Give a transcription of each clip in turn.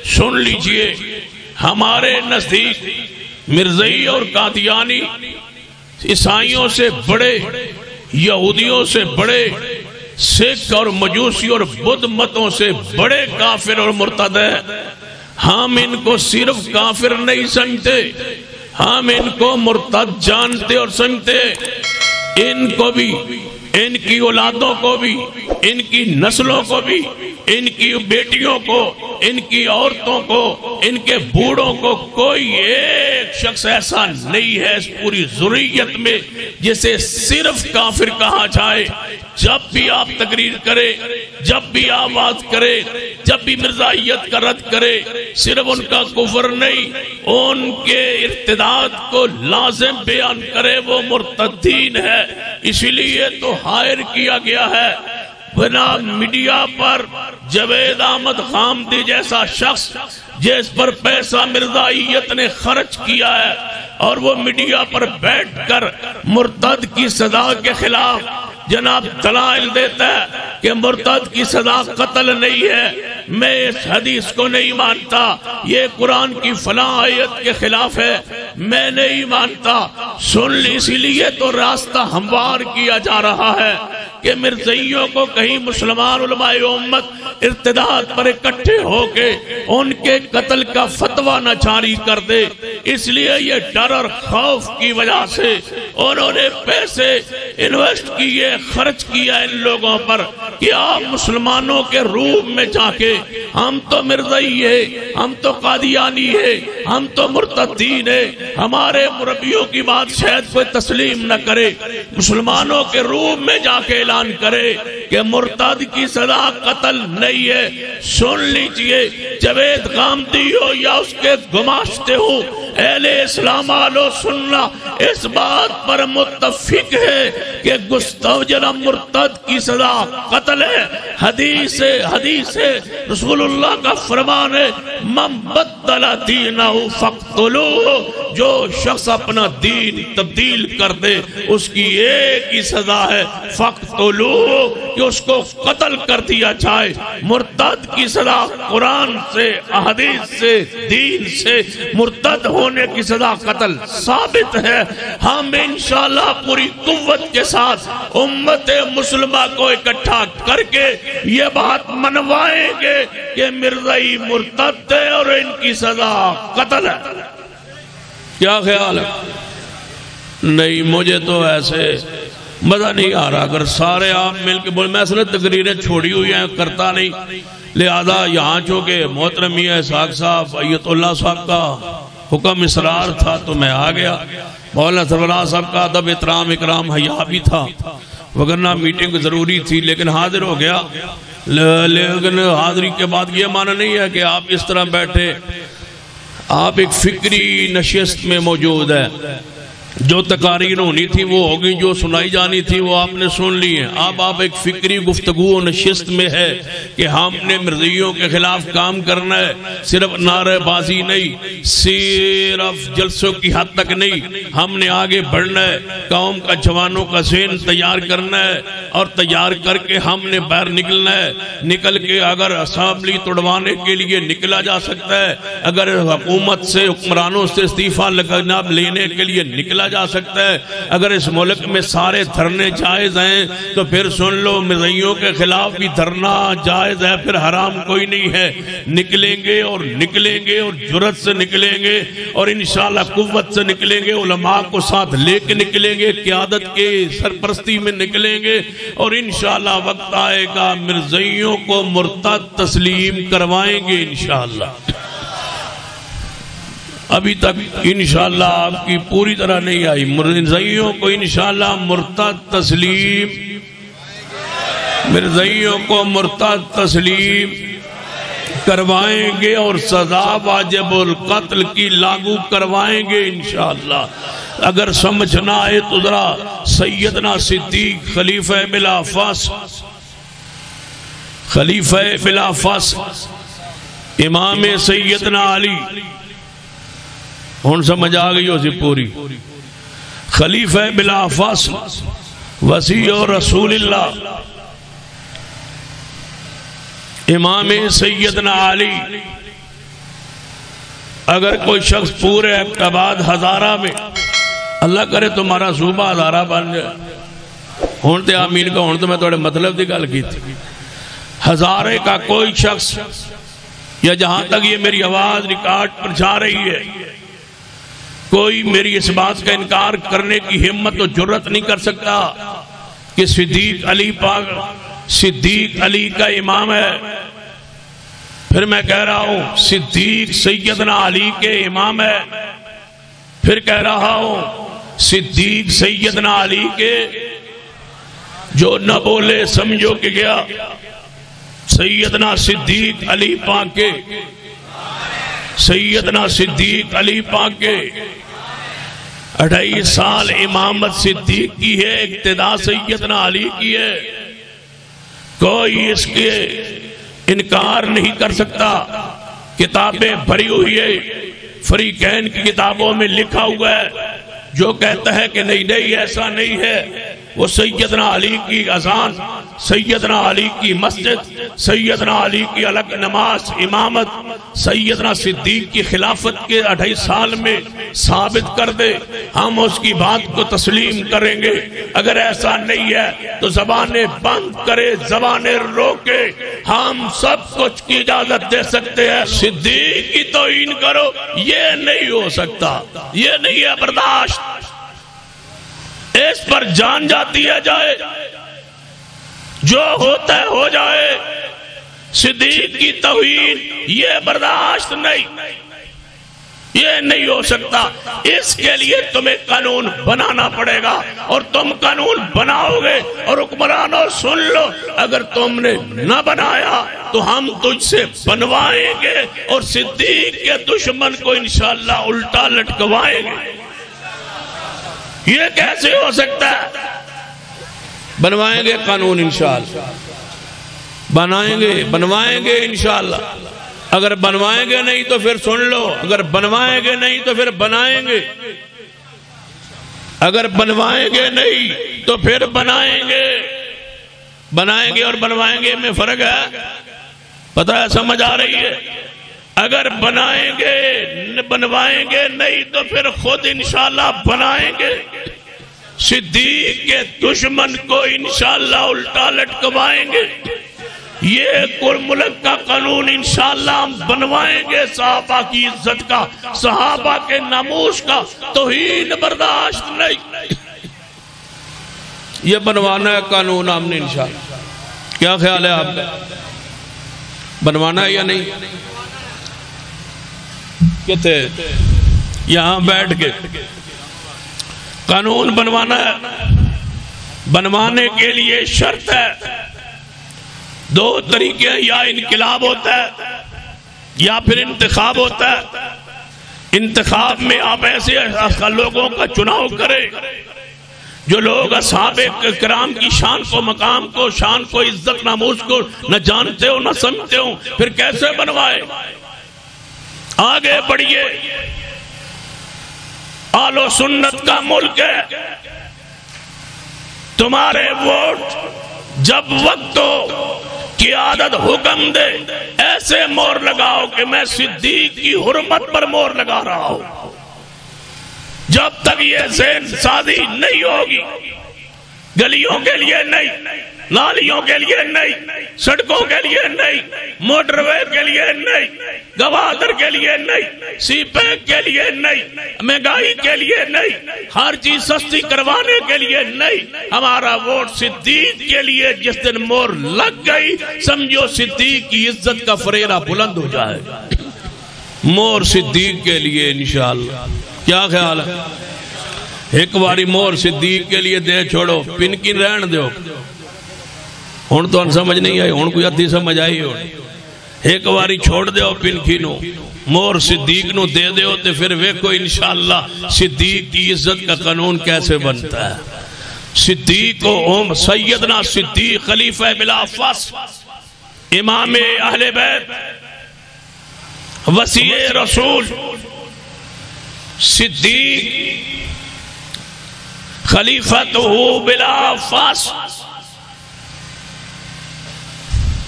سن لیجئے، ہمارے نزدیک مرزائی اور قادیانی عیسائیوں سے بڑے، یہودیوں سے بڑے، سکھ اور مجوسی اور بدھ متوں سے بڑے کافر اور مرتد ہیں۔ ہم ان کو صرف کافر نہیں سمجھتے، ہم ان کو مرتد جانتے اور سمجھتے۔ ان کو بھی، ان کی اولادوں کو بھی، ان کی نسلوں کو بھی، ان کی بیٹیوں کو، ان کی عورتوں کو، ان کے بوڑھوں کو، کوئی ایک شخص ایسا نہیں ہے اس پوری ذریت میں جسے صرف کافر کہا جائے۔ جب بھی آپ تقریر کرے، جب بھی آواز کرے، جب بھی مرزائیت کا رد کرے، صرف ان کا کفر نہیں، ان کے ارتداد کو لازم بیان کرے، وہ مرتدین ہے۔ اسی لیے تو ہائر کیا گیا ہے بنا میڈیا پر جاوید احمد خامدی جیسا شخص جس پر پیسہ مرزائیت نے خرچ کیا ہے، اور وہ میڈیا پر بیٹھ کر مرتد کی سزا کے خلاف جناب دلائل دیتا ہے کہ مرتد کی سزا قتل نہیں ہے، میں اس حدیث کو نہیں مانتا، یہ قرآن کی فلاں آیت کے خلاف ہے، میں نہیں مانتا۔ سن لی، اسی لیے تو راستہ ہموار کیا جا رہا ہے کہ مرزائیوں کو کہیں مسلمان علماء امت ارتداد پر اکٹھے ہو کے ان کے قتل کا فتویٰ نہ جاری کر دے۔ اس لیے یہ ڈر اور خوف کی وجہ سے انہوں نے پیسے انویسٹ کیے، خرچ کیا ان لوگوں پر کہ آپ مسلمانوں کے روم میں جا کے ہم تو مرزائی ہے، ہم تو قادیانی ہے، ہم تو مرتدین ہے، ہمارے مربیوں کی بات شاید کوئی تسلیم نہ کرے، مسلمانوں کے روم میں جا کے اعلان کرے کہ مرتد کی سزا قتل نہیں ہے۔ سن لیجئے، جاوید خامدی ہو یا اس کے گماشتے ہو، اہل اسلام آلو سننا اس بات پر متفق ہے کہ گستاخ مرتد کی سزا قتل ہے۔ حدیث رسول اللہ کا فرمان ہے، من بدل دینہ فاقتلوہ، جو شخص اپنا دین تبدیل کر دے اس کی ایک ہی سزا ہے، فاقتلوہ، کہ اس کو قتل کر دیا جائے۔ مرتد کی سزا قرآن سے، حدیث سے، دین سے مرتد ہونے کی سزا قتل ثابت ہے۔ ہم انشاءاللہ پوری قوت کے ساتھ امت مسلمہ کو اکٹھا کر کے یہ بات منوائیں گے کہ مرزائی مرتد ہے اور ان کی سزا قتل ہے۔ کیا خیال ہے؟ نہیں، مجھے تو ایسے مزہ نہیں آ رہا اگر سارے آپ مل کے بولے۔ میں اصل تقریریں چھوڑی ہوئی ہیں، کرتا نہیں، لہذا یہاں چونکہ محترم میاں اسحاق صاحب ایت اللہ صاحب کا حکم اصرار تھا تو میں آ گیا، مولانا سرفراز صاحب کا ادب احترام اکرام حیا بھی تھا، وگرنہ میٹنگ ضروری تھی، لیکن حاضر ہو گیا۔ لیکن حاضری کے بعد یہ معنی نہیں ہے کہ آپ اس طرح بیٹھے، آپ ایک فکری نشست میں موجود ہے۔ جو تقاریر ہونی تھی وہ ہوگی، جو سنائی جانی تھی وہ آپ نے سن لی ہیں۔ اب آپ ایک فکری گفتگو و نشست میں ہے کہ ہم نے مرزائیوں کے خلاف کام کرنا ہے، صرف نعرہ بازی نہیں، صرف جلسوں کی حد تک نہیں، ہم نے آگے بڑھنا ہے، قوم کا جوانوں کا ذہن تیار کرنا ہے، اور تیار کر کے ہم نے باہر نکلنا ہے۔ نکل کے اگر اسمبلی توڑوانے کے لیے نکلا جا سکتا ہے، اگر حکومت سے، حکمرانوں سے استعفیٰ لینے کے لیے نکلا جا سکتا ہے، اگر اس ملک میں سارے دھرنے جائز ہیں تو پھر سن لو مرزائیوں کے خلاف بھی دھرنا جائز ہے، پھر حرام کوئی نہیں ہے۔ نکلیں گے اور نکلیں گے اور جرت سے نکلیں گے اور انشاءاللہ قوت سے نکلیں گے، علماء کو ساتھ لے کے نکلیں گے، قیادت کے سرپرستی میں نکلیں گے، اور انشاءاللہ وقت آئے گا مرزائیوں کو مرتد تسلیم کروائیں گے انشاءاللہ۔ ابھی تک انشاءاللہ آپ کی پوری طرح نہیں آئی، مرزائیوں کو انشاءاللہ مرتد تسلیم، مرزائیوں کو مرتد تسلیم کروائیں گے، اور سزا واجب القتل کی لاگو کروائیں گے انشاءاللہ۔ اگر سمجھنا ہے تو ذرا سیدنا صدیق خلیفہ بلا فصل، خلیفہ بلا فصل امام سیدنا علی، ہون سمجھ آگئی ہو سی پوری، خلیفہ بلا فصل وسیع رسول اللہ امام سیدنا علی اگر کوئی شخص پورے آباد ہزارہ میں، اللہ کرے تمہارا صوبہ ہزارہ بن جائے، ہون تے آمین کا، ہون تو میں توڑے مطلب دی گل کی تھی، ہزارے کا کوئی شخص، یا جہاں تک یہ میری آواز ریکارڈ پر جا رہی ہے، کوئی میری اس بات کا انکار کرنے کی ہمت و جرت نہیں کر سکتا کہ صدیق علی پاک صدیق علی کا امام ہے۔ پھر میں کہہ رہا ہوں صدیق سیدنا علی کے امام ہے، پھر کہہ رہا ہوں صدیق سیدنا علی کے، جو نہ بولے سمجھو کہ گیا سیدنا صدیق علی پاک کے، سیدنا صدیق علی پاک کے 28 سال امامت صدیق کی ہے، اقتداء سیدنا علی کی ہے، کوئی اس کے انکار نہیں کر سکتا۔ کتابیں بھری ہوئی ہے، فریقین کی کتابوں میں لکھا ہوا ہے، جو کہتا ہے کہ نہیں نہیں ایسا نہیں ہے، وہ سیدنا علی کی اذان، سیدنا علی کی مسجد، سیدنا علی کی الگ نماز امامت، سیدنا صدیق کی خلافت کے 28 سال میں ثابت کر دے، ہم اس کی بات کو تسلیم کریں گے۔ اگر ایسا نہیں ہے تو زبانیں بند کرے، زبانیں روکے، ہم سب کچھ کی اجازت دے سکتے ہیں۔ صدیق کی توہین کرو، یہ نہیں ہو سکتا، یہ نہیں ہے برداشت، اس پر جان جاتی ہے جائے، جو ہوتا ہے ہو جائے۔ صدیق کی توہین یہ برداشت نہیں، یہ نہیں ہو سکتا۔ اس کے لیے تمہیں قانون بنانا پڑے گا، اور تم قانون بناؤ گے، اور حکمرانوں سن لو، اگر تم نے نہ بنایا تو ہم تجھ سے بنوائیں گے، اور صدیق کے دشمن کو انشاءاللہ الٹا لٹکوائیں گے۔ یہ کیسے ہو سکتا ہے؟ بنوائیں گے قانون انشاءاللہ، بنوائیں گے انشاءاللہ۔ اگر بنوائیں گے نہیں تو پھر سن لو، اگر بنوائیں گے نہیں تو پھر بنائیں گے، اگر بنوائیں گے نہیں تو پھر بنائیں گے۔ بنائیں گے اور بنوائیں گے میں فرق ہے، پتہ ہے، سمجھ آ رہی ہے؟ اگر بنائیں گے بنوائیں گے نہیں تو پھر خود انشاءاللہ بنائیں گے۔ صدیق کے دشمن کو انشاءاللہ الٹا لٹکوائیں گے۔ یہ کل ملک کا قانون انشاءاللہ ہم بنوائیں گے، صحابہ کی عزت کا، صحابہ کے ناموس کا توہین برداشت نہیں۔ یہ بنوانا ہے قانون ہم نے انشاءاللہ۔ کیا خیال ہے آپ کا؟ بنوانا ہے یا نہیں؟ کہتے یہاں بیٹھ کے قانون بنوانا ہے۔ بنوانے کے لیے شرط ہے، دو طریقے، یا انقلاب ہوتا ہے یا پھر انتخاب ہوتا ہے۔ انتخاب میں آپ ایسے لوگوں کا چناؤ کریں جو لوگ اصحاب کرام کی شان کو، مقام کو، شان کو، عزت ناموس کو نہ جانتے ہو نہ سمجھتے ہو، پھر کیسے بنوائے؟ آگے بڑھئے، آل و سنت کا ملک ہے، تمہارے ووٹ جب وقت ہو قیادت حکم دے ایسے مور لگاؤ کہ میں صدیق کی حرمت پر مور لگا رہا ہوں۔ جب تک یہ ذہن سازی نہیں ہوگی، گلیوں کے لیے نہیں، نالیوں کے لیے نہیں، سڑکوں کے لیے نہیں، موٹر وے کے لیے نہیں، گوادر کے لیے نہیں، سی پیک کے لیے نہیں، مہنگائی کے لیے نہیں، ہر چیز سستی کروانے کے لیے نہیں، ہمارا ووٹ صدیق کے لیے جس دن مور لگ گئی، سمجھو صدیق کی عزت کا فریرہ بلند ہو جائے گا۔ مور صدیق کے لیے انشاءاللہ۔ کیا خیال ہے؟ ایک باری مور صدیق کے لیے دے چھوڑو، پن کی رہن دیو، ہون تو ان سمجھ نہیں آئی، ہون کوئی ادھی سمجھ آئی ہو، ایک باری چھوڑ دیو پن کی نو، مور صدیق نو دے دیو، تے پھر ویکھو انشاءاللہ صدیق کی عزت کا قانون کیسے بنتا ہے۔ صدیق و سیدنا صدیق خلیفہ بلا فصل، امام اہل بیت، وسیع رسول، صدیق خلیفۃ بلا فصل۔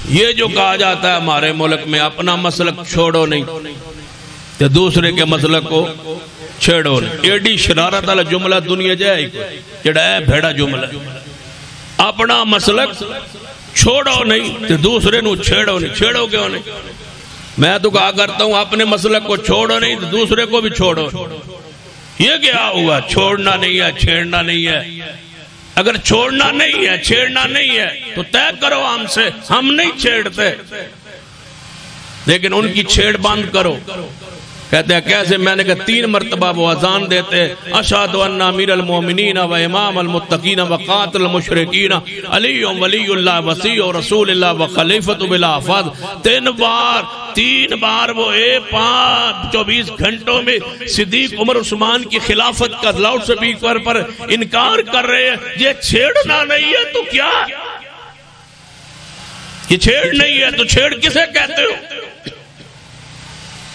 یہ جو کہا جاتا ہے ہمارے ملک میں اپنا مسلک چھوڑو نہیں، تو دوسرے کے مسلک کو چھیڑو نہیں. ایڈی شرارت والا جملہ دنیا جائے جڑا ہے بھیڑا جملہ. اپنا مسلک چھوڑو نہیں تو دوسرے نو چھیڑو نہیں. چھیڑو کیوں نہیں؟ میں تو کہا کرتا ہوں اپنے مسلک کو چھوڑو نہیں تو دوسرے کو بھی چھوڑو. یہ کیا ہوا؟ چھوڑنا نہیں ہے، چھیڑنا نہیں ہے. اگر چھوڑنا نہیں ہے، چھیڑنا نہیں ہے تو طے کرو ہم سے، ہم نہیں چھیڑتے، لیکن ان کی چھیڑ بند کرو. کہتے ہیں کیسے؟ میں نے کہا 3 مرتبہ وہ اذان دیتے اشہد ان امیر المومنین و امام المتقین و قاتل المشرکین علی ولی اللہ وسیع و رسول اللہ و خلیفۃ بلا فض. 3 بار وہ 24 گھنٹوں میں صدیق عمر عثمان کی خلافت کا لاؤڈ سپیکر پر انکار کر رہے ہیں. یہ چھیڑنا نہیں ہے تو کیا؟ یہ چھیڑ نہیں ہے تو چھیڑ کسے کہتے ہو؟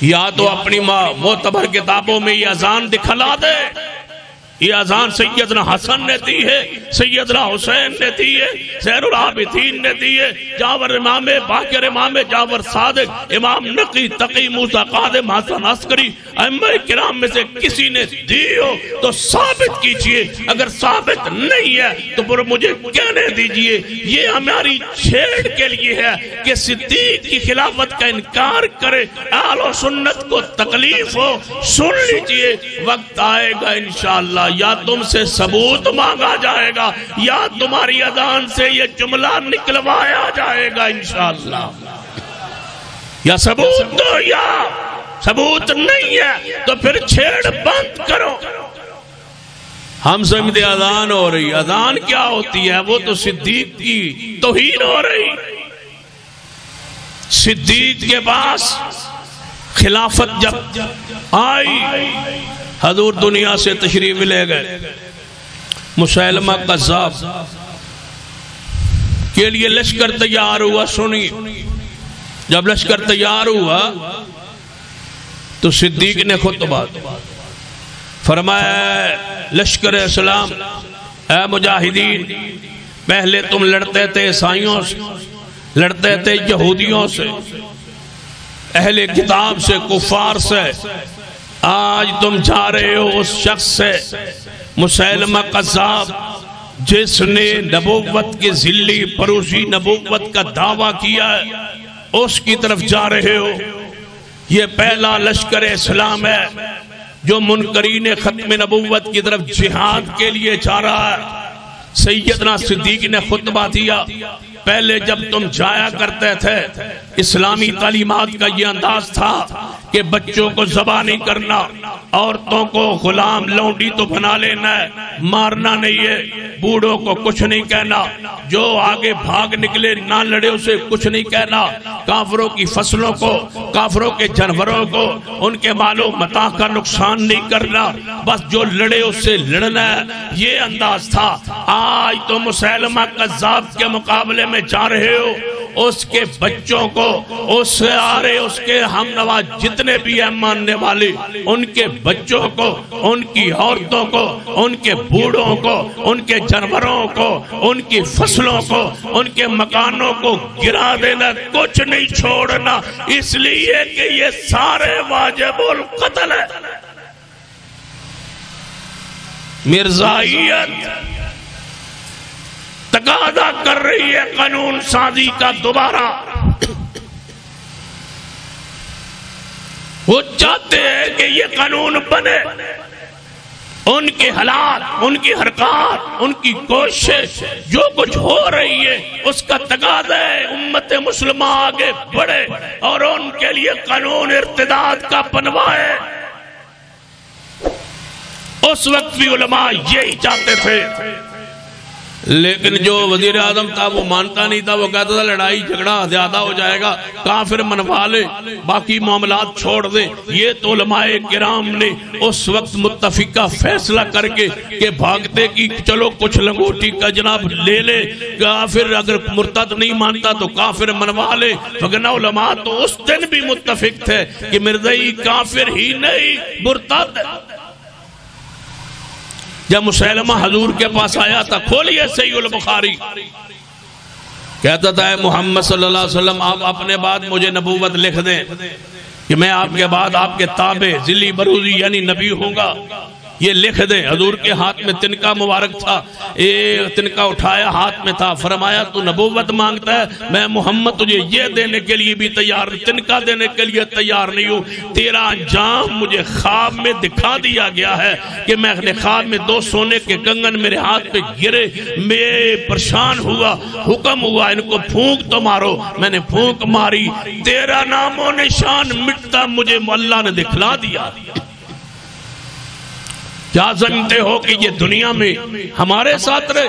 یا تو اپنی معتبر کتابوں میں یہ اذان دکھلا دے. یہ اذان سیدنا حسن نے دی ہے، سیدنا حسین نے دی ہے، زین العابدین نے دی ہے، جاور امام باقر امام جاور صادق امام نقی تقی موسیٰ قادم حسن عسکری ائمہ کرام میں سے کسی نے دی ہو تو ثابت کیجئے. اگر ثابت نہیں ہے تو پھر مجھے کہنے دیجئے. یہ ہماری چھیڑ کے لیے ہے کہ صدیق کی خلافت کا انکار کرے. اہل و سنت کو تکلیف ہو، سن لیجئے. وقت آئے گا انشاءاللہ یا تم سے ثبوت مانگا جائے گا یا تمہاری اذان سے یہ جملہ نکلوایا جائے گا انشاءاللہ. یا ثبوت دو یا ثبوت نہیں ہے تو پھر چھیڑ بند کرو. ہم سمجھتے اذان ہو رہی. اذان کیا ہوتی ہے؟ وہ تو صدیق کی توہین ہو رہی. صدیق کے پاس خلافت جب آئی، حضور دنیا سے تشریف لے گئے. مسیلمہ قذاب کے لیے لشکر تیار ہوا. سنی جب لشکر تیار ہوا تو صدیق نے خطبہ فرمایا لشکر اسلام اے مجاہدین، پہلے تم لڑتے تھے عیسائیوں سے، لڑتے تھے یہودیوں سے، اہل کتاب سے، کفار سے. آج تم جا رہے ہو اس شخص سے مسیلمہ قذاب جس نے نبوت کی ذلی پروسی نبوت کا دعویٰ کیا ہے، اس کی طرف جا رہے ہو. یہ پہلا لشکر اسلام ہے جو منکرین ختم نبوت کی طرف جہاد کے لیے جا رہا ہے. سیدنا صدیق نے خطبہ دیا. پہلے جب تم جایا کرتے تھے اسلامی تعلیمات کا یہ انداز تھا کہ بچوں کو ذبح نہیں کرنا، عورتوں کو غلام لونڈی تو بنا لینا ہے، مارنا نہیں ہے، بوڑھوں کو کچھ نہیں کہنا، جو آگے بھاگ نکلے نہ لڑے اسے کچھ نہیں کہنا، کافروں کی فصلوں کو، کافروں کے جانوروں کو، ان کے مال و متاع کا نقصان نہیں کرنا، بس جو لڑے اس سے لڑنا ہے. یہ انداز تھا. آج تو مسیلمہ قذاب کے مقابلے میں جا رہے ہو. اس کے بچوں کو، اس سے آرے اس کے ہم نوا جتنے بھی ہیں ماننے والے، ان کے بچوں کو، ان کی عورتوں کو، ان کے بوڑھوں کو، ان کے جانوروں کو، ان کی فصلوں کو، ان کے مکانوں کو گرا دینا، کچھ نہیں چھوڑنا، اس لیے کہ یہ سارے واجب القتل ہے. مرزائیت تقاضا کر رہی ہے قانون سازی کا دوبارہ. وہ چاہتے ہیں کہ یہ قانون بنے. ان کے حالات، ان کی حرکات، ان کی کوشش جو کچھ ہو رہی ہے اس کا تقاضا ہے امت مسلمہ آگے بڑھے اور ان کے لیے قانون ارتداد کا بنوائے. اس وقت بھی علماء یہی چاہتے تھے، لیکن جو وزیر اعظم تھا وہ مانتا نہیں تھا. وہ کہتا تھا لڑائی جھگڑا زیادہ ہو جائے گا، کافر منوا لے، باقی معاملات چھوڑ دے. یہ تو علماء کرام نے اس وقت متفقہ فیصلہ کر کے کہ بھاگتے کی چلو کچھ لنگوٹی کا جناب لے لے، کافر اگر مرتد نہیں مانتا تو کافر منوا لے. وگرنہ علماء تو اس دن بھی متفق تھے کہ مرزائی کافر ہی نہیں مرتد. جب مسیلمہ حضور کے پاس آیا تھا، کھولیے صحیح البخاری، کہتا تھا اے محمد صلی اللہ علیہ وسلم آپ اپنے بعد مجھے نبوت لکھ دیں. کہ میں آپ کے بعد آپ کے تابع ذلی بروزی یعنی نبی ہوں گا، یہ لکھ دیں۔ حضور کے ہاتھ میں تنکا مبارک تھا، ایک تنکا اٹھایا ہاتھ میں تھا، فرمایا تو نبوت مانگتا ہے، میں محمد تجھے یہ دینے کے لیے بھی تیار، تنکا دینے کے لیے تیار نہیں ہوں۔ تیرا انجام مجھے خواب میں دکھا دیا گیا ہے کہ میں اپنے خواب میں 2 سونے کے کنگن میرے ہاتھ پہ گرے، میں پریشان ہوا، حکم ہوا ان کو پھونک تو مارو، میں نے پھونک ماری، تیرا نام و نشان مٹتا مجھے اللہ نے دکھلا دیا۔ کیا سمجھتے ہو کہ یہ دنیا میں ہمارے ساتھ رہے؟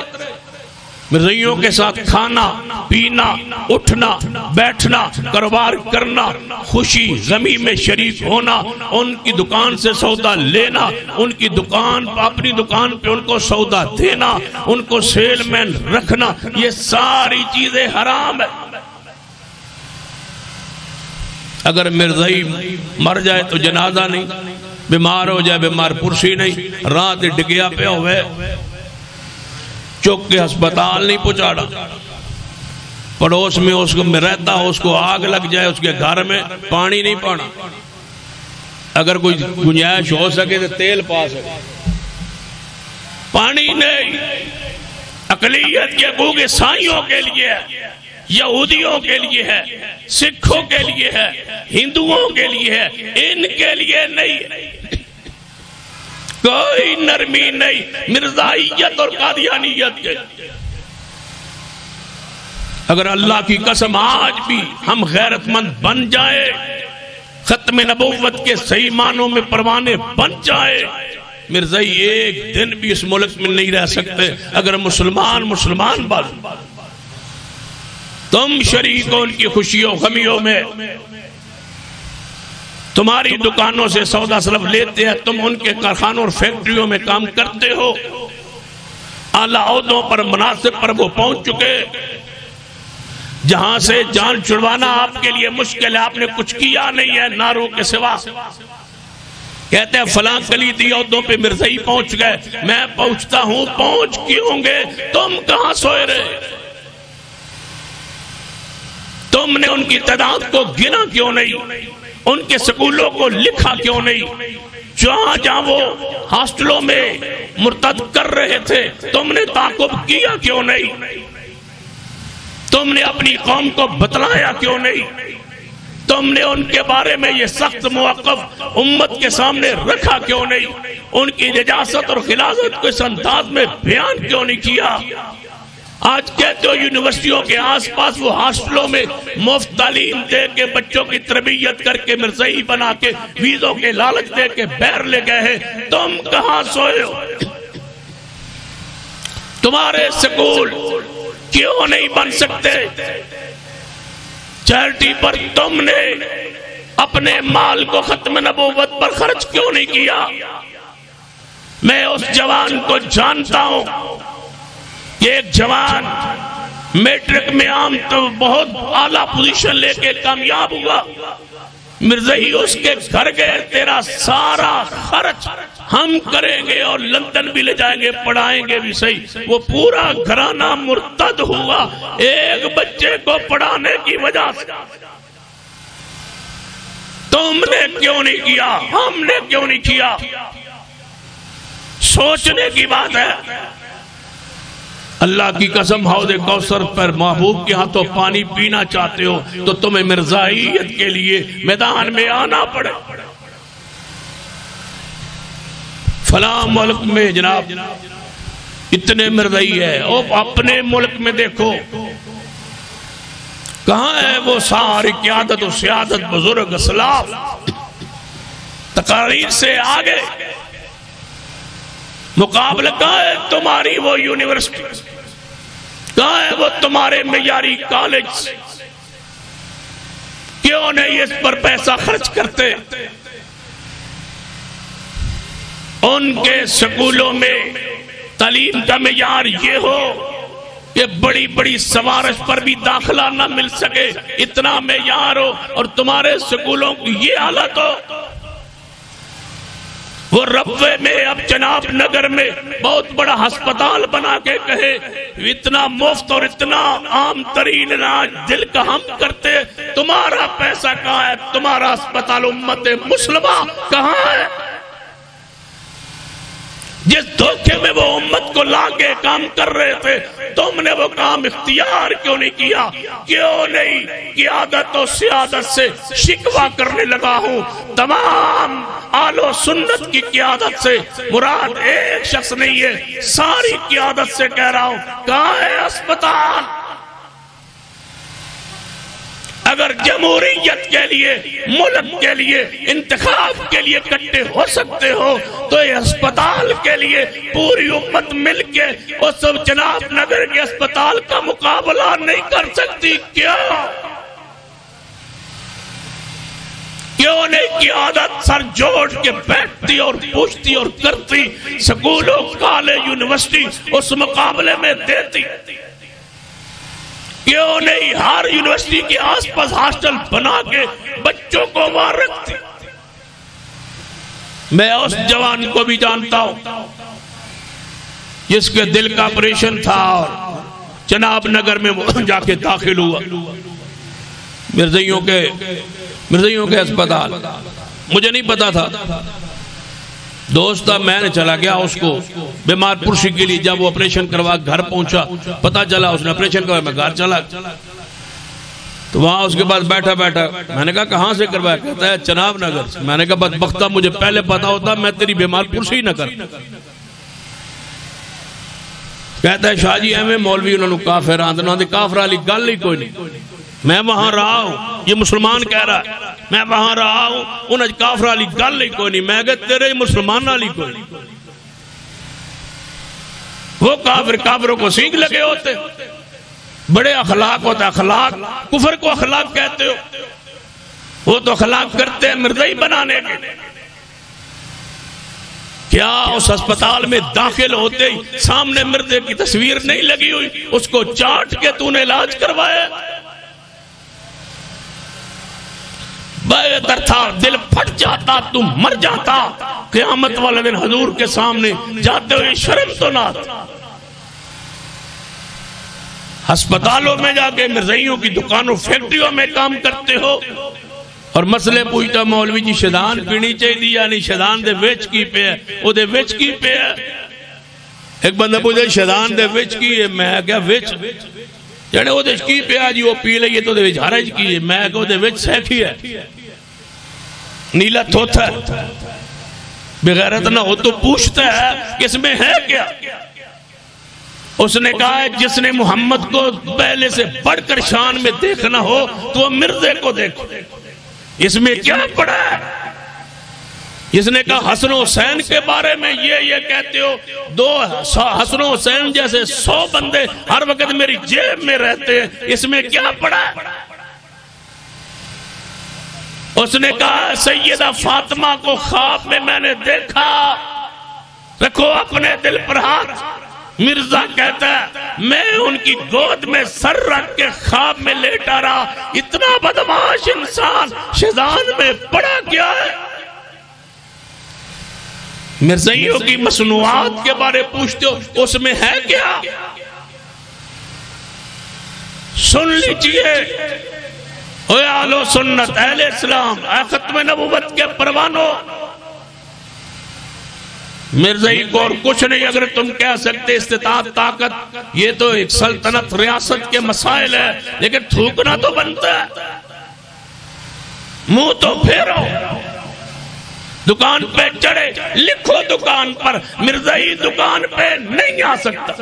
مرزائیوں کے ساتھ کھانا پینا اٹھنا بیٹھنا کاروبار کرنا خوشی غمی میں شریک ہونا، ان کی دکان سے سودا لینا، ان کی دکان اپنی دکان پہ ان کو سودا دینا، ان کو سیل مین رکھنا، یہ ساری چیزیں حرام ہے۔ اگر مرزائی مر جائے تو جنازہ نہیں، بیمار ہو جائے بیمار پرسی نہیں، رات ڈگیا پہ ہوئے چوک کے ہسپتال نہیں پہنچانا، پڑوس میں اس کو میں رہتا ہو اس کو آگ لگ جائے، اس کے گھر میں پانی نہیں پانا، اگر کوئی گنجائش ہو سکے تو تیل پا سکے، پانی نہیں۔ اقلیت کے حقوق عیسائیوں کے لیے ہے، یہودیوں کے لیے ہے، سکھوں کے لیے ہے، ہندوؤں کے لیے ہے، ان کے لیے نہیں، کوئی نرمی نہیں مرزائیت اور قادیانیت کے۔ اگر اللہ کی قسم آج بھی ہم غیرت مند بن جائے، ختم نبوت کے صحیح معنوں میں پروانے بن جائے، مرزائی ایک دن بھی اس ملک میں نہیں رہ سکتے اگر مسلمان بن۔ تم شریک ہو ان کی خوشیوں غمیوں میں، تمہاری دکانوں سے سودا سلف لیتے ہیں، تم ان کے کارخانوں اور فیکٹریوں میں کام کرتے ہو، اعلیٰ عہدوں پر مناصب پر وہ پہنچ چکے، جہاں سے جان چھڑوانا آپ کے لیے مشکل ہے، آپ نے کچھ کیا نہیں ہے نعروں کے سوا۔ کہتے ہیں فلاں کلیدی عہدوں پہ مرزائی پہنچ گئے، میں پہنچتا ہوں، پہنچ کیوں گے؟ تم کہاں سوئے رہے؟ تم نے ان کی تعداد کو گنا کیوں نہیں؟ ان کے سکولوں کو لکھا کیوں نہیں؟ جہاں وہ ہاسٹلوں میں مرتد کر رہے تھے تم نے تعاقب کیا کیوں نہیں؟ تم نے اپنی قوم کو بتلایا کیوں نہیں؟ تم نے ان کے بارے میں یہ سخت موقف امت کے سامنے رکھا کیوں نہیں؟ ان کی نجاست اور خلاصت کو اس انداز میں بیان کیوں نہیں کیا؟ آج کہتے ہو یونیورسٹیوں کے آس پاس وہ ہاسٹلوں میں مفت تعلیم دے کے بچوں کی تربیت کر کے مرزائی بنا کے ویزوں کے لالچ دے کے باہر لے گئے ہیں، تم کہاں سوئے ہو؟ تمہارے سکول کیوں نہیں بن سکتے؟ چیریٹی پر تم نے اپنے مال کو ختم نبوت پر خرچ کیوں نہیں کیا؟ میں اس جوان کو جانتا ہوں، ایک جوان میٹرک میں عام تو بہت اعلیٰ پوزیشن لے کے کامیاب ہوا، مرزائی اس کے گھر گئے، تیرا سارا خرچ ہم کریں گے اور لندن بھی لے جائیں گے، پڑھائیں گے بھی صحیح۔ وہ پورا گھرانہ مرتد ہوا ایک بچے کو پڑھانے کی وجہ سے۔ تم نے کیوں نہیں کیا؟ ہم نے کیوں نہیں کیا؟ سوچنے کی بات ہے۔ اللہ کی قسم حوض کوثر پر محبوب کے ہاتھوں پانی پینا چاہتے ہو تو تمہیں مرزائیت کے لیے میدان میں آنا پڑے۔ فلاں ملک میں جناب اتنے مرزائی ہے، اپنے ملک میں دیکھو کہاں ہے وہ ساری قیادت و سیادت بزرگ اسلاف؟ تقاریر سے آگے مقابلہ کہاں ہے تمہاری وہ یونیورسٹی؟ کہاں ہے وہ تمہارے معیاری کالج؟ کیوں نہیں اس پر پیسہ خرچ کرتے؟ ان کے سکولوں میں تعلیم کا معیار یہ ہو کہ بڑی بڑی سوارش پر بھی داخلہ نہ مل سکے، اتنا معیار ہو، اور تمہارے سکولوں کی یہ حالت ہو۔ وہ ربوے میں اب جناب نگر میں بہت بڑا ہسپتال بنا کے کہے اتنا مفت اور اتنا عام ترین علاج دل کا ہم کرتے، تمہارا پیسہ کہاں ہے؟ تمہارا ہسپتال امت مسلمہ کہاں ہے؟ جس دھوکے میں وہ امت کو لا کے کام کر رہے تھے، تم نے وہ کام اختیار کیوں نہیں کیا؟ کیوں نہیں؟ قیادت و سیادت سے شکوہ کرنے لگا ہوں۔ تمام آل و سنت کی قیادت سے مراد ایک شخص نہیں ہے، ساری قیادت سے کہہ رہا ہوں، کہاں ہے اسپتال؟ اگر جمہوریت کے لیے، ملک کے لیے، انتخاب کے لیے اکٹھے ہو سکتے ہو تو یہ اسپتال کے لیے پوری امت مل کے اس جناب نگر کے اسپتال کا مقابلہ نہیں کر سکتی؟ کیوں نہیں قیادت سر جوڑ کے بیٹھتی اور پوچھتی اور کرتی؟ سکولوں، کالج، یونیورسٹی اس مقابلے میں دیتی؟ کیوں نہیں ہر یونیورسٹی کے آس پاس ہاسٹل بنا کے بچوں کو وہاں رکھتی؟ میں اس جوان کو بھی جانتا ہوں جس کے دل کا آپریشن تھا اور جناب نگر میں وہ جا کے داخل ہوا، مرزائیوں کے اسپتال۔ مجھے نہیں پتا تھا، دوست تھا، میں نے چلا گیا اس کو بیمار پرسی کے لیے۔ جب وہ آپریشن کروا گھر پہنچا، پتا چلا اس نے آپریشن کروا، میں گھر چلا تو وہاں اس کے بعد بیٹھا میں نے کہا کہاں سے کروایا؟ کہتا ہے جناب نگر سے۔ میں نے کہا بدبختہ، مجھے پہلے پتا ہوتا میں تیری بیمار پرسی نہ کر۔ کہتا ہے شاہ جی ایویں مولوی انہوں نے کافر آندنا دے، کافر علی گل ہی کوئی نہیں۔ میں وہاں رہا ہوں، یہ مسلمان کہہ رہا ہے، میں وہاں رہا ہوں، انہیں کافر علی گل ہی کوئی نہیں۔ میں کہتا تیرے مسلمان علی کوئی نہیں۔ وہ کافروں کو سینگ لگے ہوتے، بڑے اخلاق ہوتا، اخلاق کفر کو اخلاق کہتے ہو، وہ تو اخلاق کرتے ہیں مرزائی بنانے کے۔ کیا اس اسپتال میں داخل ہوتے ہی سامنے مرزے کی تصویر نہیں لگی ہوئی؟ اس کو چاٹ کے تو نے علاج کروایا؟ بہتر تھا دل پھٹ جاتا، تم مر جاتا، قیامت والے دن حضور کے سامنے جاتے ہوئے شرم تو نہ آتا۔ ہسپتالوں میں جا کے مرزائیوں کی دکانوں فیکٹریوں میں کام کرتے ہو اور مسئلے پوچھتا مولوی جی شیطان پینی چاہیے یعنی شیطان دے وچ کی پہ ہے، او دے وچ کی پہ ہے۔ ایک بندہ پوچھتا شیطان دے وچ کی ہے، میں کیا وچ یعنی وہ دے کی پہ ہے جی وہ پی لئیے تو دے وچ حرج کی ہے، میں کہا دے وچ سیکھی ہے، نیلا تھوتا ہے، بغیرت نہ ہو تو پوچھتا ہے کہ اس میں ہے کیا؟ اس نے کہا ہے جس نے محمد کو پہلے سے بڑھ کر شان میں دیکھنا ہو تو وہ مرزے کو دیکھو، اس میں کیا پڑا ہے؟ جس نے کہا حسن حسین کے بارے میں یہ کہتے ہو، دو حسن حسین جیسے 100 بندے ہر وقت میری جیب میں رہتے ہیں، اس میں کیا پڑا ہے؟ اس نے کہا سیدہ فاطمہ کو خواب میں نے دیکھا، رکھو اپنے دل پر ہاتھ۔ مرزا کہتا ہے میں ان کی گود میں سر رکھ کے خواب میں لیٹا رہا، اتنا بدمعاش انسان شیطان میں پڑا کیا ہے؟ مرزائیوں کی مصنوعات کے بارے پوچھتے ہو، اس میں ہے کیا؟ سن لیجئے اے اہل سنت، اہل اسلام، اے ختم نبوت کے پروانوں، مرزائی کو اور کچھ نہیں اگر تم کہہ سکتے استطاعت طاقت، یہ تو ایک سلطنت ریاست کے مسائل ہے، لیکن تھوکنا تو بنتا ہے، منہ تو پھیرو، دکان پہ چڑھے، لکھو دکان پر مرزائی دکان پہ نہیں آ سکتا،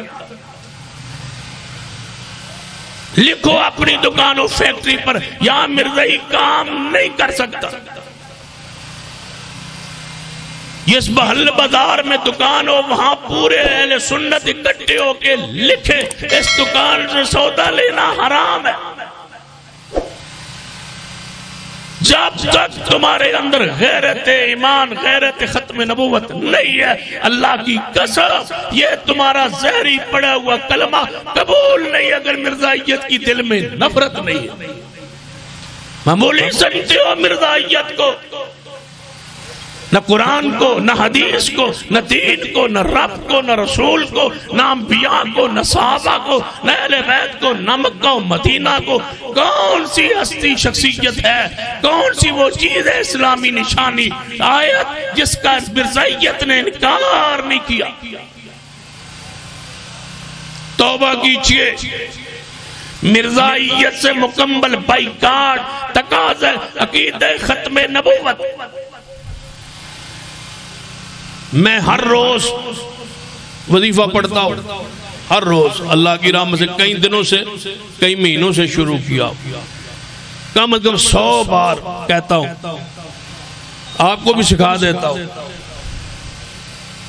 لکھو اپنی دکان و فیکٹری پر یہاں مرزائی کام نہیں کر سکتا۔ اس محل بازار میں دکان ہو وہاں پورے اہل سنت اکٹھے ہو کے لکھے اس دکان سے سودا لینا حرام ہے۔ جب تک تمہارے اندر غیرت ایمان، غیرت ختم نبوت نہیں ہے، اللہ کی قسم یہ تمہارا زہری پڑا ہوا کلمہ قبول نہیں اگر مرزائیت کی دل میں نفرت نہیں ہے۔ معمولی سمجھتے ہو مرزائیت کو، نہ قرآن کو، نہ حدیث کو، نہ دین کو، نہ رب کو، نہ رسول کو، نہ انبیاء کو، نہ صحابہ کو، نہ اہل بیت کو، نہ مکہ و مدینہ کو. کون سی ہستی شخصیت ہے، کون سی وہ چیز ہے اسلامی نشانی آیت جس کا مرزائیت نے انکار نہیں کیا؟ توبہ کیجئے. مرزائیت سے مکمل بائیکاٹ، تقاضا عقیدہ ختم نبوت. میں ہر روز وظیفہ پڑھتا ہوں، ہر روز اللہ کی رحمت سے کئی دنوں سے، کئی مہینوں سے شروع کیا، کم از کم 100 بار کہتا ہوں. آپ کو بھی سکھا دیتا ہوں،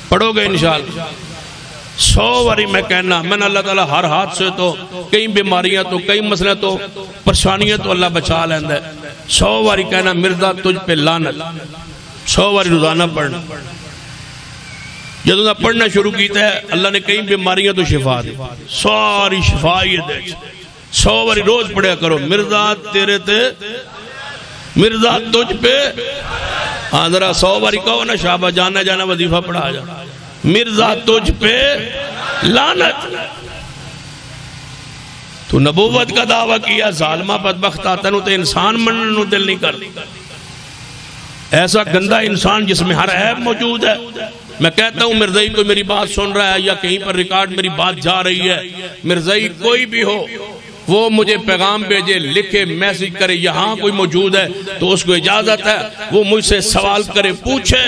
پڑھو گے انشاءاللہ. 100 باری میں کہنا، میں نے اللہ تعالیٰ ہر ہاتھ سے تو، کئی بیماریاں تو، کئی مسئلے تو، پریشانیاں تو اللہ بچا لیندہ ہے. 100 باری کہنا مرزا تجھ پہ لعنت. 100 باری روزانہ پڑھنا. جب انہوں نے پڑھنا شروع کیتا ہے اللہ نے کئی بیماریاں تو شفا دی، ساری شفا یہ دے. 100 باری روز پڑھیا کرو مرزا تیرے تے، مرزا تجھ پہ. ہاں ذرا 100 باری کہو نا شعبہ، جانا جانا وظیفہ پڑھا جا. مرزا تجھ پہ لعنت. تو نبوت کا دعویٰ کیا، ظالمہ بدبخت آتا نو تے انسان منن نو دل نہیں کر. ایسا گندہ انسان جس میں ہر عیب موجود ہے. میں کہتا ہوں مرزائی کوئی میری بات سن رہا ہے یا کہیں پر ریکارڈ میری بات جا رہی ہے، مرزائی کوئی بھی ہو وہ مجھے پیغام بھیجے، لکھے، میسج کرے، یہاں کوئی موجود ہے تو اس کو اجازت ہے وہ مجھ سے سوال کرے، پوچھے.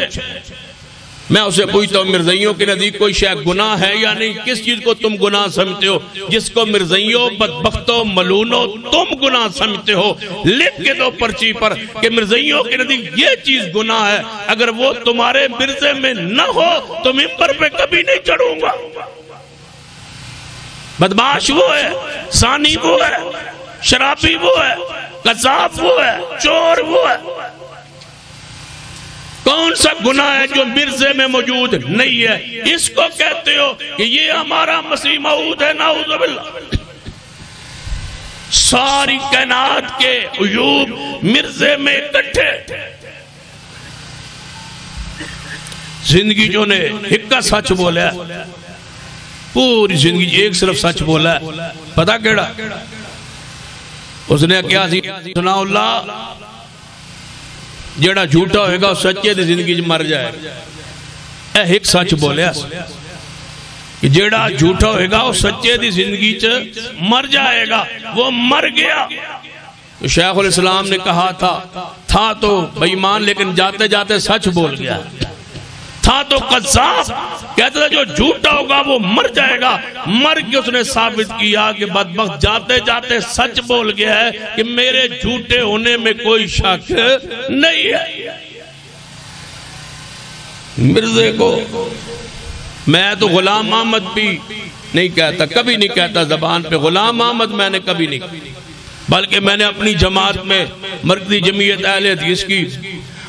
میں اسے پوچھتا ہوں مرزائیوں کے نزدیک کوئی شے گناہ ہے یا نہیں؟ کس چیز کو تم گناہ سمجھتے ہو جس کو مرزائیوں بدبختوں ملونوں تم گناہ سمجھتے ہو؟ لکھ کے دو پرچی پر کہ مرزائیوں کے نزدیک یہ چیز گناہ ہے، اگر وہ تمہارے مرزے میں نہ ہو تو ممبر پہ کبھی نہیں چڑھوں گا. بدماش وہ ہے، ثانی وہ ہے، شرابی وہ ہے، قذاب وہ ہے، چور وہ ہے. کون سا گناہ ہے جو مرزے میں موجود نہیں ہے؟ اس کو کہتے ہو کہ یہ ہمارا مسیح موعود ہے. نعوذ باللہ. ساری کائنات کے عیوب مرزے میں اکٹھے. زندگی جو نے ہکا سچ بولا ہے، پوری زندگی ایک صرف سچ بولا ہے. پتہ کیڑا؟ اس نے کیا سنا اللہ جیڑا جھوٹا ہوئے گا سچے دی زندگی جو مر جائے. اے ایک سچ بولے کہ جیڑا جھوٹا ہوئے گا سچے دی زندگی چ مر جائے گا. وہ مر گیا. تو شیخ الاسلام نے کہا تھا تو بے ایمان لیکن جاتے جاتے سچ بول گیا. تھا تو قذاب، کہتا تھا جو جھوٹا ہوگا وہ مر جائے گا. مر کے اس نے ثابت کیا کہ بدبخت جاتے جاتے سچ بول گیا ہے کہ میرے جھوٹے ہونے میں کوئی شک نہیں ہے. مرزے کو میں تو غلام احمد بھی نہیں کہتا، کبھی نہیں کہتا زبان پہ غلام احمد، میں نے کبھی نہیں، بلکہ میں نے اپنی جماعت میں مرکزی جمعیت اہل حدیث کی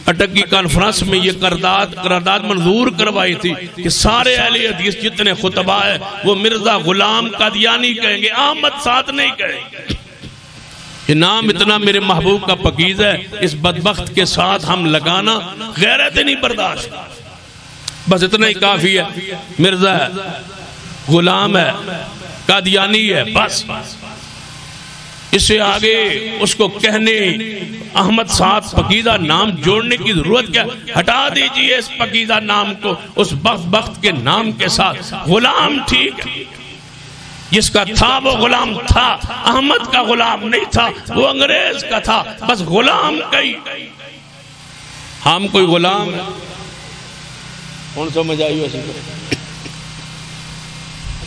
اٹک کی کانفرنس میں یہ قرارداد منظور کروائی تھی کہ سارے اہل حدیث جتنے خطبہ ہیں وہ مرزا غلام قادیانی کہیں گے، احمد ساتھ نہیں کہیں گے. یہ نام اتنا میرے محبوب کا پکیز ہے، اس بدبخت کے ساتھ ہم لگانا غیرت نہیں برداشت. بس اتنا ہی کافی ہے. مرزا ہے، غلام ہے، قادیانی ہے، بس. اس سے آگے اس کو کہنے احمد ساتھ پکیزہ نام جوڑنے کی ضرورت کیا؟ ہٹا دیجئے اس پکیزہ نام کو اس بخت کے نام کے ساتھ. غلام ٹھیک ہے، جس کا تھا وہ غلام تھا. احمد کا غلام نہیں تھا، وہ انگریز کا تھا. بس غلام کئی. ہم کوئی غلام ہے کون سمجھ آئی ویسے؟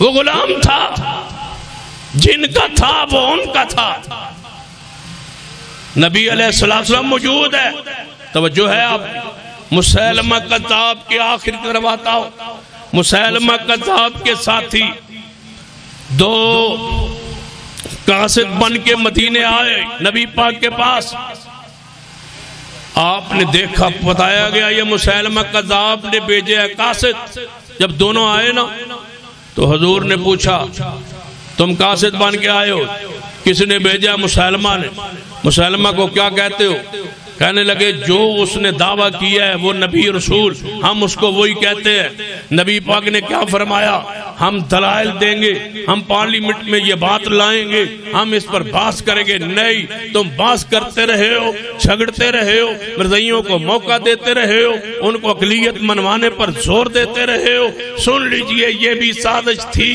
وہ غلام تھا، جن کا تھا وہ ان کا تھا. نبی علیہ السلام موجود ہے. توجہ ہے آپ مسیلمہ کذاب کے آخر کی طرف آتا ہو. مسیلمہ کذاب کے ساتھی 2 قاصد بن کے مدینے آئے نبی پاک کے پاس. آپ نے دیکھا، بتایا گیا یہ مسیلمہ کذاب نے بھیجے ہے قاصد. جب دونوں آئے نا تو حضور نے پوچھا تم قاصد بن کے آئے ہو؟ کس نے بھیجا؟ مسیلمہ نے. مسیلمہ کو کیا کہتے ہو؟ کہنے لگے جو اس نے دعویٰ کیا ہے وہ نبی رسول، ہم اس کو وہی کہتے ہیں۔ نبی پاک نے کیا فرمایا؟ ہم دلائل دیں گے، ہم پارلیمنٹ میں یہ بات لائیں گے، ہم اس پر بحث کریں گے۔ نہیں، تم بحث کرتے رہے ہو، جھگڑتے رہے ہو، مرزائیوں کو موقع دیتے رہے ہو، ان کو اقلیت منوانے پر زور دیتے رہے ہو۔ سن لیجئے یہ بھی سازش تھی۔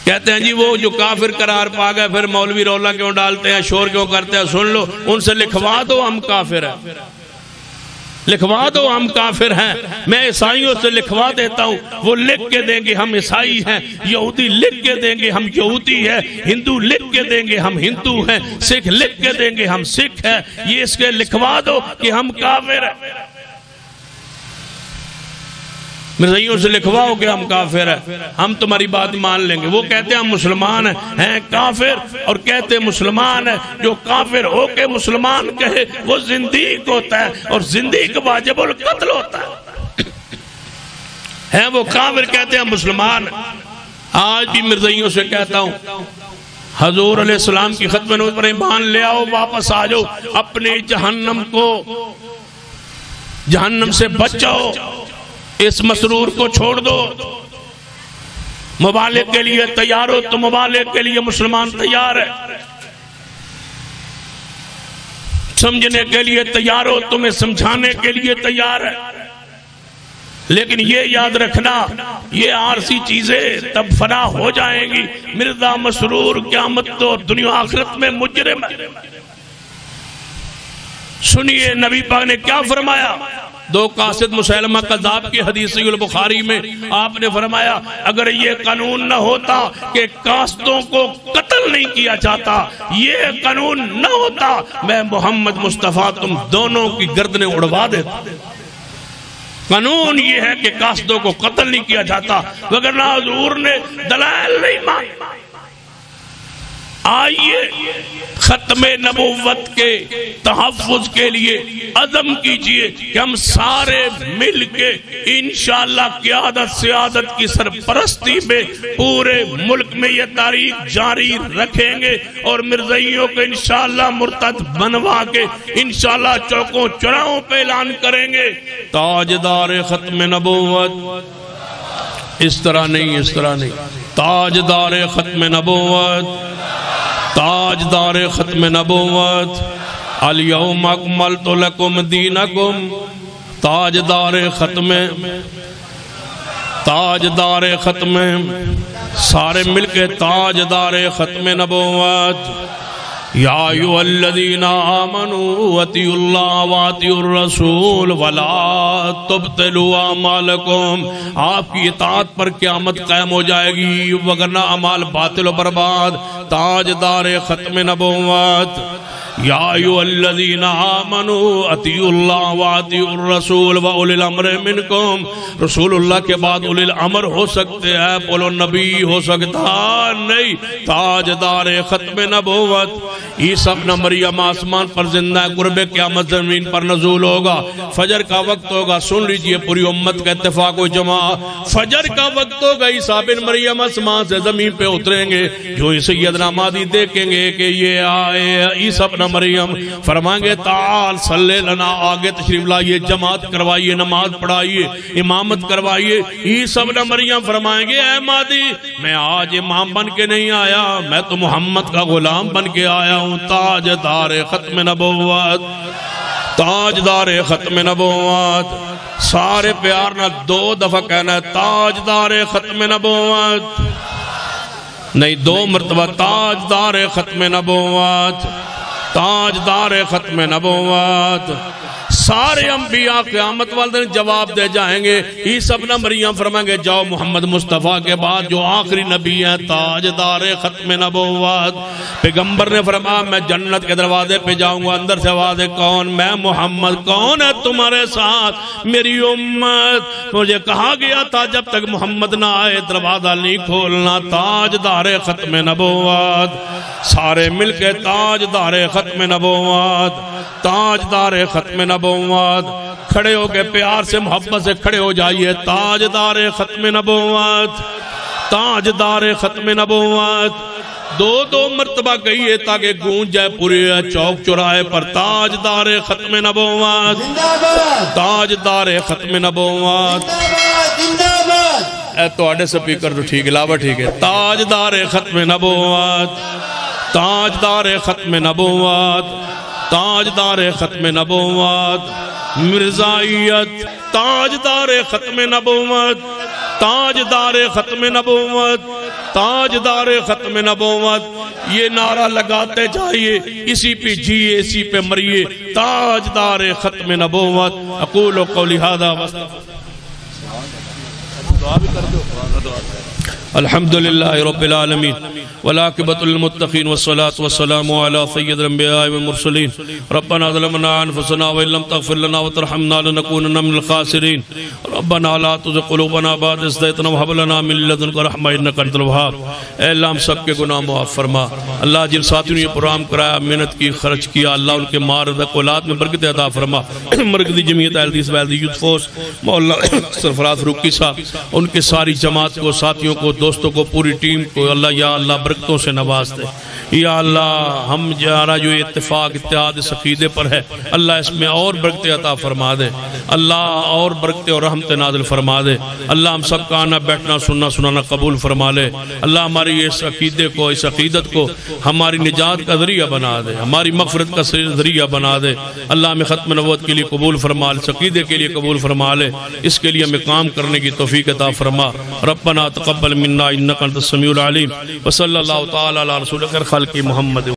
کہتے ہیں جی وہ جو کافر قرار پا گئے، پھر مولوی رولا کیوں ڈالتے ہیں، شور کیوں کرتے ہیں؟ سن لو، ان سے لکھوا دو ہم کافر ہیں، لکھوا دو ہم کافر ہیں۔ میں عیسائیوں سے لکھوا دیتا ہوں، وہ لکھ کے دیں گے ہم عیسائی ہیں، یہودی لکھ کے دیں گے ہم یہودی ہیں، ہندو لکھ کے دیں گے ہم ہندو ہیں، سکھ لکھ کے دیں گے ہم سکھ ہیں۔ یہ اس کے لکھوا دو کہ ہم کافر ہیں، مرزائیوں سے لکھواؤ کہ ہم کافر ہیں، ہم تمہاری بات مان لیں گے۔ وہ کہتے ہیں ہم مسلمان ہیں کافر، اور کہتے ہیں مسلمان ہیں۔ جو کافر ہو کے مسلمان کہے وہ زندیق ہوتا ہے، اور زندیق واجب القتل ہوتا ہے وہ کافر، کہتے ہیں مسلمان۔ آج بھی مرزائیوں سے کہتا ہوں، حضور علیہ السلام کی ختم نبوت پر ایمان لے آؤ، واپس آ جاؤ، اپنے جہنم سے بچاؤ، اس مسرور کو چھوڑ دو۔ مبالغ کے لیے تیار ہو تو مبالغ کے لیے مسلمان تیار ہے، سمجھنے کے لیے تیار ہو، تمہیں سمجھانے کے لیے تیار ہے، لیکن یہ یاد رکھنا یہ عارضی چیزیں تب فنا ہو جائیں گی۔ مرزا مسرور قیامت تو دنیا آخرت میں مجرم ہے۔ سنیے نبی پاک نے کیا فرمایا؟ دو قاصد مسیلمہ کذاب کی حدیث صحیح البخاری میں آپ نے فرمایا اگر یہ قانون نہ ہوتا کہ قاصدوں کو قتل نہیں کیا جاتا، یہ قانون نہ ہوتا، میں محمد مصطفیٰ تم دونوں کی گردنیں اڑوا دیتا۔ قانون یہ ہے کہ قاصدوں کو قتل نہیں کیا جاتا، وگرنہ حضور نے دلائل نہیں مانی۔ آئیے ختم نبوت کے تحفظ کے لیے عزم کیجئے کہ ہم سارے مل کے انشاءاللہ قیادت سیادت کی سرپرستی میں پورے ملک میں یہ تاریخ جاری رکھیں گے، اور مرزائیوں کو انشاءاللہ مرتد بنوا کے انشاءاللہ چوکوں چوراہوں پہ اعلان کریں گے تاجدار ختم نبوت۔ اس طرح نہیں، اس طرح نہیں، تاجدار ختم نبوت، تاجدار ختم نبوت، الیوم اکملت لکم دینکم، تاجدار ختم، سارے مل کے تاجدار ختم نبوت۔ یا ایھا الذین آمنوا اطیعوا اللہ واطیعوا الرسول ولا تبطلوا اعمالکم۔ آپ کی اطاعت پر قیامت قائم ہو جائے گی، وگرنہ اعمال باطل و برباد۔ تاجدار ختم نبوت، یا ایھا الذین آمنوا اطیعوا اللہ واطیعوا الرسول واولی الامر منکم۔ رسول اللہ کے بعد اولی الامر ہو سکتے ہیں، بولو نبی ہو سکتا نہیں۔ تاجدار ختم نبوت، عیسیٰ ابن مریم آسمان پر زندہ ہے، قرب قیامت زمین پر نزول ہوگا، فجر کا وقت ہوگا۔ سن لیجئے پوری امت کا اتفاق و جمع، فجر کا وقت ہوگا، عیسیٰ ابن مریم آسمان سے زمین پہ اتریں گے، جو سیدنا مہدی دیکھیں گے کہ یہ آئے عیسیٰ ابن مریم، فرمائیں گے تعال صلی لنا، آگے تشریف لائیے، جماعت کروائیے، نماز پڑھائیے، امامت کروائیے۔ عیسیٰ ابن مریم فرمائیں گے اے مہدی میں آج امام بن کے نہیں آیا، میں تو محمد کا غلام بن کے آیا ہوں۔ تاجدار ختم نبوت، تاجدار ختم نبوت، سارے پیار نہ 2 دفعہ کہنا ہے تاجدار ختم نبوت، نہیں 2 مرتبہ، تاجدار ختم نبوت، تاجدار ختم نبوت۔ سارے انبیاء قیامت والے دن جواب دے جائیں گے۔ عیسیٰ ابن مریم فرمائیں گے جاؤ محمد مصطفیٰ کے بعد جو آخری نبی ہیں تاجدار ختم نبوت۔ پیغمبر نے فرمایا میں جنت کے دروازے پہ جاؤں گا، اندر سے آواز ہے کون؟ میں محمد، کون ہے تمہارے ساتھ؟ میری امت۔ مجھے کہا گیا تھا جب تک محمد نہ آئے دروازہ نہیں کھولنا۔ تاجدار ختم نبوت، سارے مل کے تاجدار ختم نبوت، تاجدار ختم نبوت۔ کھڑے ہو کے پیار سے محبت سے کھڑے ہو جائیے، تاجدار ختم نبوت، تاجدار ختم نبوت، دو مرتبہ کہیے تاکہ گونج جائے پورے چوک چوراہے پر، تاجدار ختم نبوت، تاجدار ختم نبوت۔ اے تو آڑے سپیکر تو ٹھیک ہے، لاوا ٹھیک ہے۔ تاجدار ختم نبوت، تاجدار ختم نبوت، تاجدار ختم نبوت، مرزائیت، تاجدار ختم نبوت، تاجدار ختم نبوت، تاجدار ختم نبوت۔ یہ نعرہ لگاتے جائیے، اسی پہ جیئے، اسی پہ مریے، تاجدار ختم نبوت۔ اقول قولی ھذا واستغفر۔ الحمدللہ رب العالمین والعاقبۃ للمتقین والصلاة والسلام علی سید الانبیاء والمرسلین۔ ربنا ظلمنا انفسنا وان لم تغفر لنا وترحمنا لنکونن من الخاسرین۔ ربنا لا تزغ قلوبنا بعد اذ ہدیتنا وہب لنا من لدنک رحمۃ انک انت الوہاب۔ اے اللہ ہم سب کے گناہ معاف فرما۔ اللہ جن ساتھیوں نے یہ پروگرام کرایا، محنت کی، خرچ کیا، اللہ ان کے مال رزق اولاد میں برکت عطا فرما۔ مرکزی جمعیت اہل حدیث و اہل یوتھ فورس مولانا سرفراز فاروقی صاحب، ان کے ساری جماعت کو، ساتھیوں کو، دوستوں کو، پوری ٹیم کو اللہ یا اللہ برکتوں سے نواز دے۔ یا اللہ ہم جارا جو اتفاق اتحاد اس عقیدے پر ہے، اللہ اس میں اور برکت عطا فرما دے، اللہ اور برکت اور رحمت نازل فرما دے۔ اللہ ہم سب کا آنا بیٹھنا سننا سنانا قبول فرما لے۔ اللہ ہماری اس عقیدے کو، اس عقیدت کو ہماری نجات کا ذریعہ بنا دے، ہماری مغفرت کا ذریعہ بنا دے۔ اللہ ہمیں ختم نبوت کے لیے قبول فرما لے، اس عقیدے کے لیے قبول فرما لے، اس کے لیے ہمیں کام کرنے کی توفیق عطا فرما۔ ربنا تقبل منا انک انت السمیع العلیم، وصلی اللہ تعالی علی رسولک خلق محمد۔